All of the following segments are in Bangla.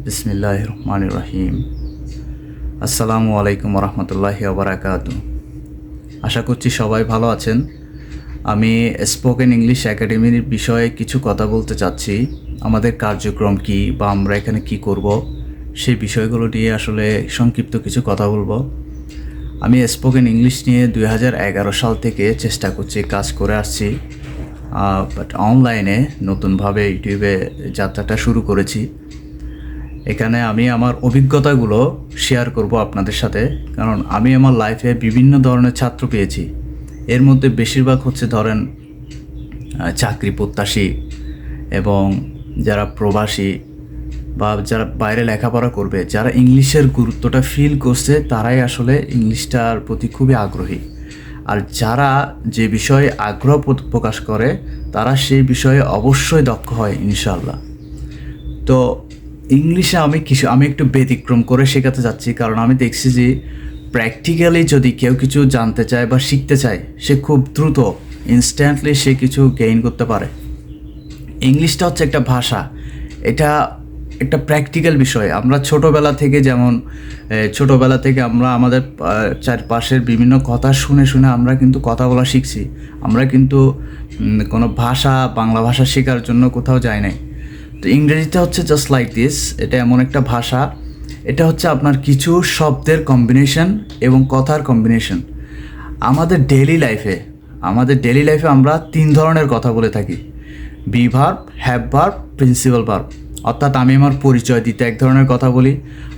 বিসমিল্লাহির রহমানির রহিম। আসসালামু আলাইকুম রহমতুল্লাহি ওবারাকাতু। আশা করছি সবাই ভালো আছেন। আমি স্পোকেন ইংলিশ একাডেমির বিষয়ে কিছু কথা বলতে চাচ্ছি। আমাদের কার্যক্রম কি বা আমরা এখানে কি করব সেই বিষয়গুলো নিয়ে আসলে সংক্ষিপ্ত কিছু কথা বলবো। আমি স্পোকেন ইংলিশ নিয়ে 2011 সাল থেকে চেষ্টা করছি, কাজ করে আসছি, বাট অনলাইনে নতুনভাবে ইউটিউবে যাত্রাটা শুরু করেছি। এখানে আমি আমার অভিজ্ঞতাগুলো শেয়ার করব আপনাদের সাথে, কারণ আমি আমার লাইফে বিভিন্ন ধরনের ছাত্র পেয়েছি। এর মধ্যে বেশিরভাগ হচ্ছে ধরেন চাকরি প্রত্যাশী এবং যারা প্রবাসী বা যারা বাইরে লেখাপড়া করবে, যারা ইংলিশের গুরুত্বটা ফিল করছে তারাই আসলে ইংলিশটার প্রতি খুবই আগ্রহী। আর যারা যে বিষয়ে আগ্রহ প্রকাশ করে তারা সেই বিষয়ে অবশ্যই দক্ষ হয় ইনশাআল্লাহ। তো ইংলিশে আমি একটু ব্যতিক্রম করে শেখাতে চাচ্ছি, কারণ আমি দেখছি যে প্র্যাকটিক্যালি যদি কেউ কিছু জানতে চায় বা শিখতে চায়, সে খুব দ্রুত ইনস্ট্যান্টলি সে কিছু গেইন করতে পারে। ইংলিশটা হচ্ছে একটা ভাষা, এটা একটা প্র্যাকটিক্যাল বিষয়। আমরা ছোটোবেলা থেকে আমরা আমাদের চারপাশের বিভিন্ন কথা শুনে শুনে আমরা কিন্তু কথা বলা শিখছি। আমরা কিন্তু কোনো বাংলা ভাষা শেখার জন্য কোথাও যাই নাই। তো ইংরেজিটা হচ্ছে জাস্ট লাইক দিস, এটা এমন একটা ভাষা, এটা হচ্ছে আপনার কিছু শব্দের কম্বিনেশন এবং কথার কম্বিনেশন। আমাদের ডেইলি লাইফে আমরা 3 ধরনের কথা বলে থাকি: be verb, have verb, principal verb. অর্থাৎ আমি আমার পরিচয় দিতে এক ধরনের কথা বলি,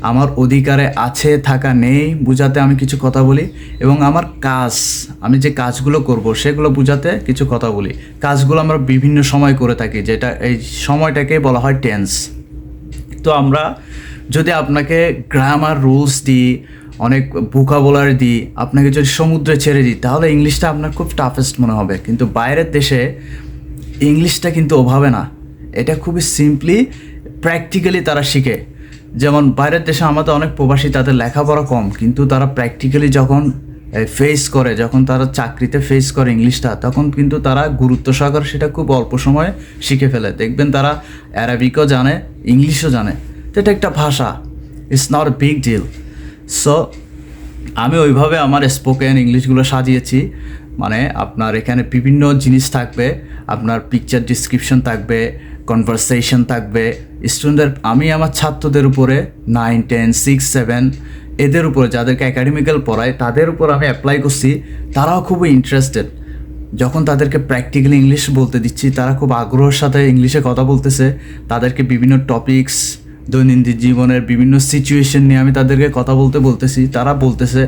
আমার অধিকারে আছে থাকা নেই বোঝাতে আমি কিছু কথা বলি, এবং আমার আমি যে কাজগুলো করব সেগুলো বোঝাতে কিছু কথা বলি। কাজগুলো আমরা বিভিন্ন সময় করে থাকি, যেটা এই সময়টাকে বলা হয় টেন্স। তো আমরা যদি আপনাকে গ্রামার রুলস দিই, অনেক ভোকাবুলারি দিই, আপনাকে যদি সমুদ্রে ছেড়ে দিই, তাহলে ইংলিশটা আপনার খুব টাফেস্ট মনে হবে। কিন্তু বাইরের দেশে ইংলিশটা কিন্তু ওভাবে না, এটা খুবই সিম্পলি প্র্যাকটিক্যালি তারা শিখে। যেমন বাইরের দেশে আমাদের অনেক প্রবাসী, তাদের লেখাপড়া কম, কিন্তু তারা প্র্যাকটিক্যালি যখন তারা চাকরিতে ফেস করে ইংলিশটা, তখন কিন্তু তারা গুরুত্ব সহকারে সেটা খুব অল্প সময়ে শিখে ফেলে। দেখবেন তারা অ্যারাবিকও জানে, ইংলিশও জানে। তো এটা একটা ভাষা, it's not a big deal. So আমি ওইভাবে আমার স্পোকেন ইংলিশগুলো সাজিয়েছি। মানে আপনার এখানে বিভিন্ন জিনিস থাকবে, আপনার পিকচার ডিসক্রিপশন থাকবে, কনভারসেশন থাকবে। আমি আমার ছাত্রদের উপরে 9, 10, 6, 7 এদের উপরে, যাদেরকে একাডেমিক্যাল পড়ায়, তাদের উপর আমি অ্যাপ্লাই করছি। তারাও খুবই ইন্টারেস্টেড। যখন তাদেরকে প্র্যাকটিক্যালি ইংলিশ বলতে দিচ্ছি, তারা খুব আগ্রহের সাথে ইংলিশে কথা বলতেছে। তাদেরকে বিভিন্ন টপিকস, দৈনন্দিন জীবনের বিভিন্ন সিচুয়েশন নিয়ে আমি তাদেরকে কথা বলতেছি, তারা বলতেছে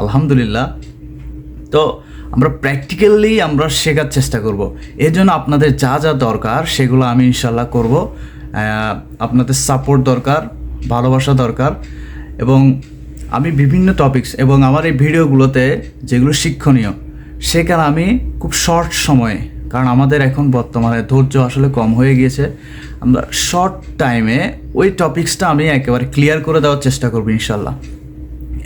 আলহামদুলিল্লাহ। তো আমরা প্র্যাকটিক্যালি শেখার চেষ্টা করব। এর জন্য আপনাদের যা যা দরকার সেগুলো আমি ইনশাল্লাহ করব। আপনাদের সাপোর্ট দরকার, ভালোবাসা দরকার। এবং আমি বিভিন্ন টপিকস এবং আমার এই ভিডিওগুলোতে যেগুলো শিক্ষণীয়, সেখানে আমি খুব শর্ট সময়ে, কারণ আমাদের এখন বর্তমানে ধৈর্য আসলে কম হয়ে গিয়েছে, আমরা শর্ট টাইমে ওই টপিক্সটা আমি একেবারে ক্লিয়ার করে দেওয়ার চেষ্টা করব ইনশাল্লাহ।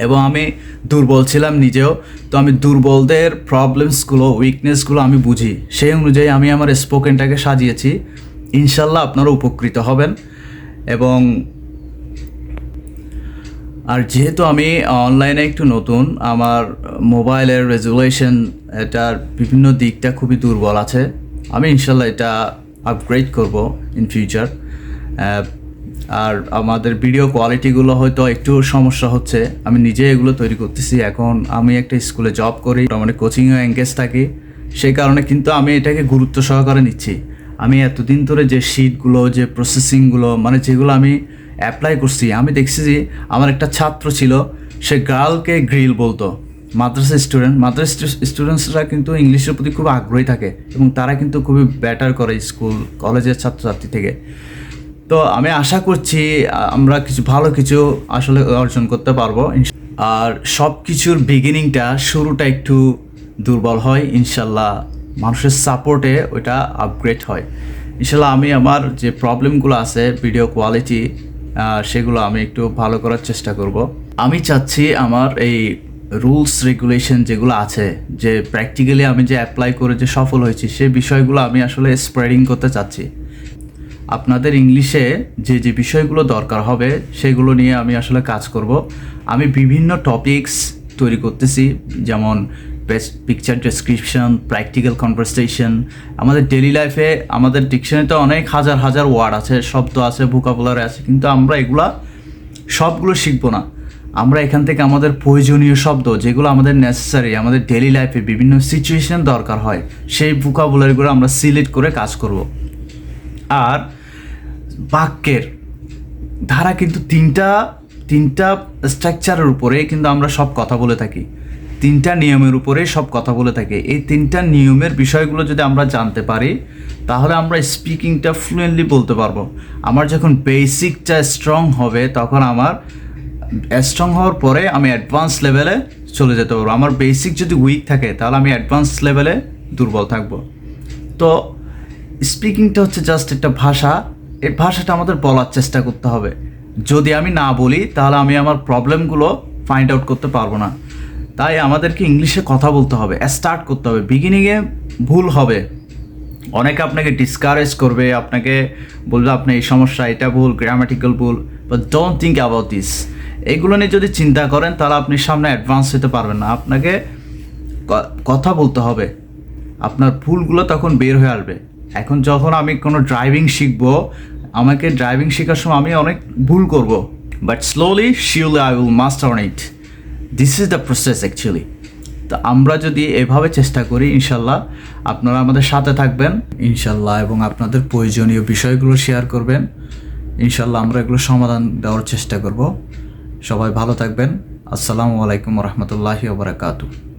এবং আমি দুর্বল ছিলাম নিজেও, তো আমি দুর্বলদের প্রবলেমসগুলো, উইকনেসগুলো আমি বুঝি, সেই অনুযায়ী আমি আমার স্পোকেনটাকে সাজিয়েছি। ইনশাল্লাহ আপনারা উপকৃত হবেন। এবং আর যেহেতু আমি অনলাইনে একটু নতুন, আমার মোবাইলের রেজুলেশন, এটার বিভিন্ন দিকটা খুবই দুর্বল আছে। আমি ইনশাল্লাহ এটা আপগ্রেড করব ইন ফিউচার। আর আমাদের ভিডিও কোয়ালিটিগুলো হয়তো একটু সমস্যা হচ্ছে, আমি নিজে এগুলো তৈরি করতেছি। এখন আমি একটা স্কুলে জব করি, মানে কোচিংয়ে এঙ্গেজ থাকি, সেই কারণে কিন্তু আমি এটাকে গুরুত্ব সহকারে নিচ্ছি। আমি এতদিন ধরে যে শিটগুলো, যে প্রসেসিংগুলো, মানে যেগুলো আমি অ্যাপ্লাই করছি, আমি দেখছি যে আমার একটা ছাত্র ছিল, সে গার্লকে গ্রিল বলতো। মাদ্রাসা স্টুডেন্টসরা কিন্তু ইংলিশের প্রতি খুব আগ্রহী থাকে এবং তারা কিন্তু খুবই বেটার করে স্কুল কলেজের ছাত্রছাত্রী থেকে। তো আমি আশা করছি আমরা ভালো কিছু আসলে অর্জন করতে পারবো। আর সব কিছুর শুরুটা একটু দুর্বল হয়, ইনশাল্লাহ মানুষের সাপোর্টে ওইটা আপগ্রেড হয়। ইনশাল্লাহ আমি আমার যে প্রবলেমগুলো আছে, ভিডিও কোয়ালিটি, সেগুলো আমি একটু ভালো করার চেষ্টা করব। আমি চাচ্ছি আমার এই রুলস রেগুলেশন যেগুলো আছে, যে প্র্যাকটিক্যালি আমি যে অ্যাপ্লাই করে যে সফল হয়েছি, সেই বিষয়গুলো আমি আসলে স্প্রেডিং করতে চাচ্ছি। আপনাদের ইংলিশে যে যে বিষয়গুলো দরকার হবে সেগুলো নিয়ে আমি আসলে কাজ করব। আমি বিভিন্ন টপিকস তৈরি করতেছি, যেমন best picture description, practical conversation. আমাদের ডেইলি লাইফে আমাদের ডিকশনারিতে অনেক হাজার হাজার ওয়ার্ড আছে, শব্দ আছে, ভোকাবুলারি আছে, কিন্তু আমরা এগুলা সবগুলো শিখবো না। আমরা এখান থেকে আমাদের প্রয়োজনীয় শব্দ, যেগুলো আমাদের নেসেসারি, আমাদের ডেইলি লাইফে বিভিন্ন সিচুয়েশন দরকার হয়, সেই ভোকাবুলারিগুলো আমরা সিলেক্ট করে কাজ করব। আর বাক্যের ধারা কিন্তু তিনটা স্ট্রাকচারের উপরে কিন্তু আমরা সব কথা বলে থাকি, তিনটা নিয়মের উপরে সব কথা বলে থাকি। এই তিনটা নিয়মের বিষয়গুলো যদি আমরা জানতে পারি, তাহলে আমরা স্পিকিংটা ফ্লুয়েন্টলি বলতে পারবো। আমার যখন বেসিকটা স্ট্রং হবে, তখন আমার স্ট্রং হওয়ার পরে আমি অ্যাডভান্স লেভেলে চলে যেতে পারবো। আমার বেসিক যদি উইক থাকে, তাহলে আমি অ্যাডভান্স লেভেলে দুর্বল থাকবো। তো স্পিকিংটা হচ্ছে জাস্ট একটা ভাষা। এই ভাষাটা আমাদের বলার চেষ্টা করতে হবে। যদি আমি না বলি, তাহলে আমি আমার প্রবলেমগুলো ফাইন্ড আউট করতে পারবো না। তাই আমাদেরকে ইংলিশে কথা বলতে হবে, স্টার্ট করতে হবে। বিগিনিংয়ে ভুল হবে, অনেকে আপনাকে ডিসকারেজ করবে, আপনাকে বলবে আপনি এই সমস্যা, এটা ভুল, গ্রামাটিক্যাল ভুল, but don't think about this. এইগুলো নিয়ে যদি চিন্তা করেন, তাহলে আপনি সামনে অ্যাডভান্স হতে পারবেন না। আপনাকে কথা বলতে হবে, আপনার ভুলগুলো তখন বের হয়ে আসবে। এখন যখন আমি কোনো ড্রাইভিং শিখবো, আমাকে ড্রাইভিং শেখার সময় আমি অনেক ভুল করব, but slowly surely I will master on it. This is the process actually. তো আমরা যদি এভাবে চেষ্টা করি, ইনশাল্লাহ আপনারা আমাদের সাথে থাকবেন ইনশাল্লাহ, এবং আপনাদের প্রয়োজনীয় বিষয়গুলো শেয়ার করবেন। ইনশাল্লাহ আমরা এগুলো সমাধান দেওয়ার চেষ্টা করব। সবাই ভালো থাকবেন। আসসালামু আলাইকুম রহমতুল্লাহি ওয়া বারাকাতুহু।